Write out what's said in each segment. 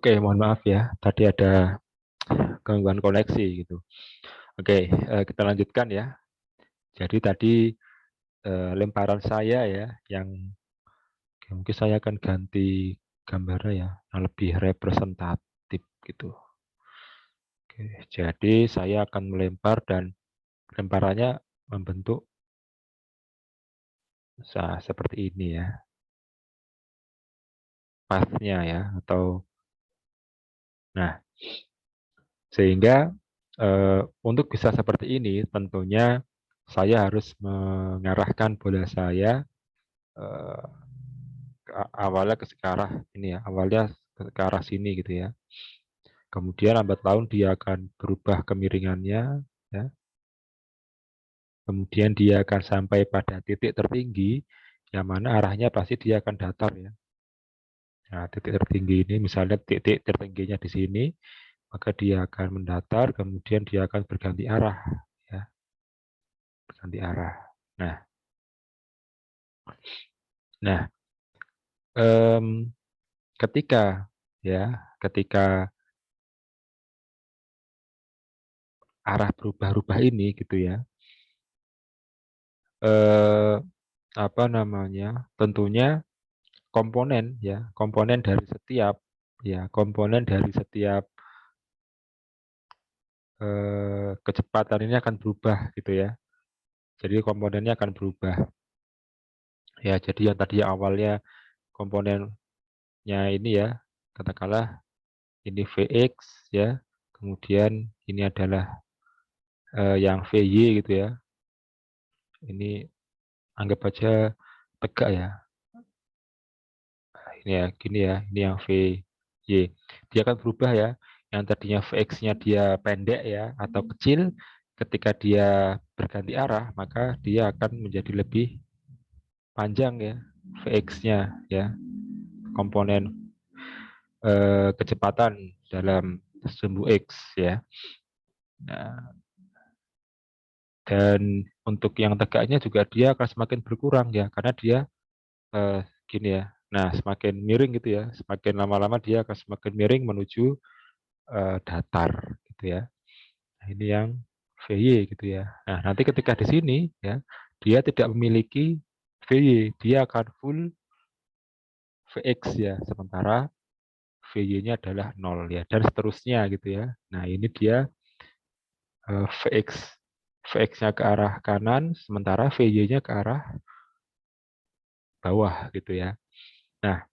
Oke, mohon maaf ya, tadi ada gangguan koneksi gitu. Oke, kita lanjutkan ya. Jadi tadi lemparan saya ya, yang mungkin saya akan ganti gambarnya ya, yang lebih representatif gitu. Oke, jadi saya akan melempar dan lemparannya membentuk seperti ini ya, path-nya ya, atau nah, sehingga untuk bisa seperti ini tentunya saya harus mengarahkan bola saya eh, awalnya ke arah ini ya, awalnya ke arah sini gitu ya. Kemudian lambat laun dia akan berubah kemiringannya, ya. Kemudian dia akan sampai pada titik tertinggi, yang mana arahnya pasti dia akan datar ya. Nah, titik tertinggi ini misalnya titik tertingginya di sini, maka dia akan mendatar, kemudian dia akan berganti arah, ya, berganti arah. Nah, nah, ketika ya, ketika arah berubah-ubah ini gitu ya, eh, apa namanya? Tentunya komponen dari setiap komponen dari setiap kecepatan ini akan berubah gitu ya. Jadi komponennya akan berubah. Ya, jadi yang tadi awalnya komponennya ini ya, katakanlah ini Vx ya, kemudian ini adalah yang Vy gitu ya. Ini anggap aja tegak ya. Ini ya, gini ya, ini yang Vy. Dia akan berubah ya. Yang tadinya Vx-nya dia pendek ya atau kecil, ketika dia berganti arah, maka dia akan menjadi lebih panjang ya, Vx-nya ya, komponen kecepatan dalam sumbu X ya. Nah, dan untuk yang tegaknya juga dia akan semakin berkurang ya, karena dia gini ya. Nah, semakin miring gitu ya, semakin lama-lama dia akan semakin miring menuju datar gitu ya. Nah, ini yang VY gitu ya. Nah, nanti ketika di sini ya, dia tidak memiliki VY, dia akan full Vx ya, sementara VY-nya adalah 0 ya, dan seterusnya gitu ya. Nah, ini dia Vx-nya ke arah kanan, sementara VY-nya ke arah bawah gitu ya. Nah,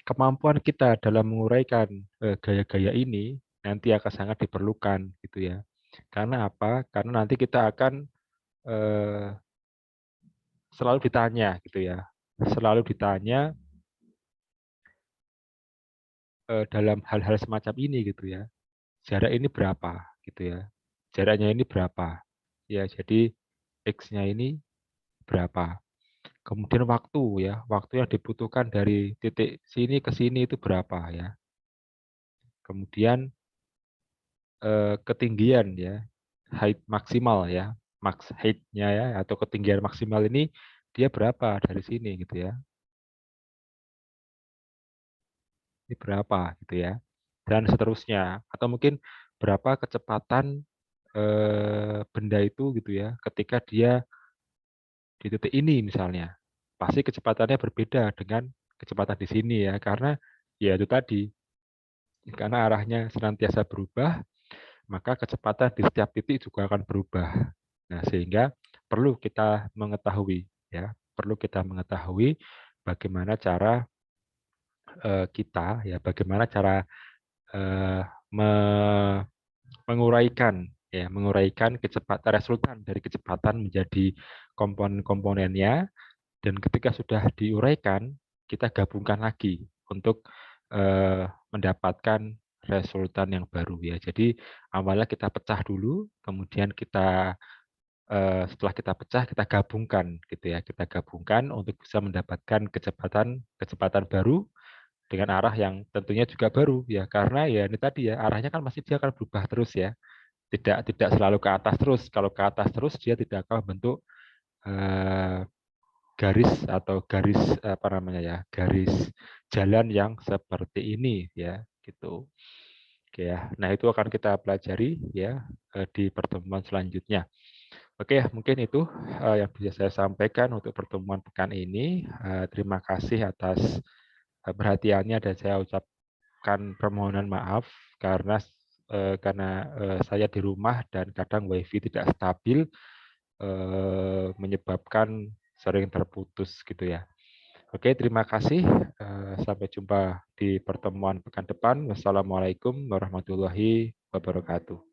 kemampuan kita dalam menguraikan gaya-gaya ini nanti akan sangat diperlukan gitu ya. Karena apa? Karena nanti kita akan eh, selalu ditanya gitu ya. Selalu ditanya dalam hal-hal semacam ini gitu ya. Jarak ini berapa gitu ya. Jaraknya ini berapa. Ya, jadi X-nya ini berapa. Kemudian waktu ya, waktu yang dibutuhkan dari titik sini ke sini itu berapa ya. Kemudian ketinggian ya, height maksimal ya, max height-nya ya atau ketinggian maksimal ini dia berapa dari sini gitu ya. Ini berapa gitu ya. Dan seterusnya atau mungkin berapa kecepatan benda itu gitu ya ketika dia di titik ini misalnya. Pasti kecepatannya berbeda dengan kecepatan di sini ya karena ya itu tadi karena arahnya senantiasa berubah, maka kecepatan di setiap titik juga akan berubah. Nah, sehingga perlu kita mengetahui ya, perlu kita mengetahui bagaimana cara kita ya, bagaimana cara eh, me- menguraikan ya, menguraikan kecepatan resultan dari kecepatan menjadi komponen-komponennya dan ketika sudah diuraikan, kita gabungkan lagi untuk mendapatkan resultan yang baru ya. Jadi awalnya kita pecah dulu, kemudian kita setelah kita pecah kita gabungkan gitu ya. Kita gabungkan untuk bisa mendapatkan kecepatan kecepatan baru dengan arah yang tentunya juga baru ya. Karena ya ini tadi ya arahnya kan masih dia akan berubah terus ya. Tidak selalu ke atas terus. Kalau ke atas terus dia tidak akan membentuk eh, garis atau garis apa namanya ya garis jalan yang seperti ini ya gitu. Oke ya. Nah, itu akan kita pelajari ya di pertemuan selanjutnya. Oke, mungkin itu yang bisa saya sampaikan untuk pertemuan pekan ini. Terima kasih atas perhatiannya dan saya ucapkan permohonan maaf karena saya di rumah dan kadang WiFi tidak stabil menyebabkan sering terputus gitu ya. Oke, terima kasih. Sampai jumpa di pertemuan pekan depan. Wassalamualaikum warahmatullahi wabarakatuh.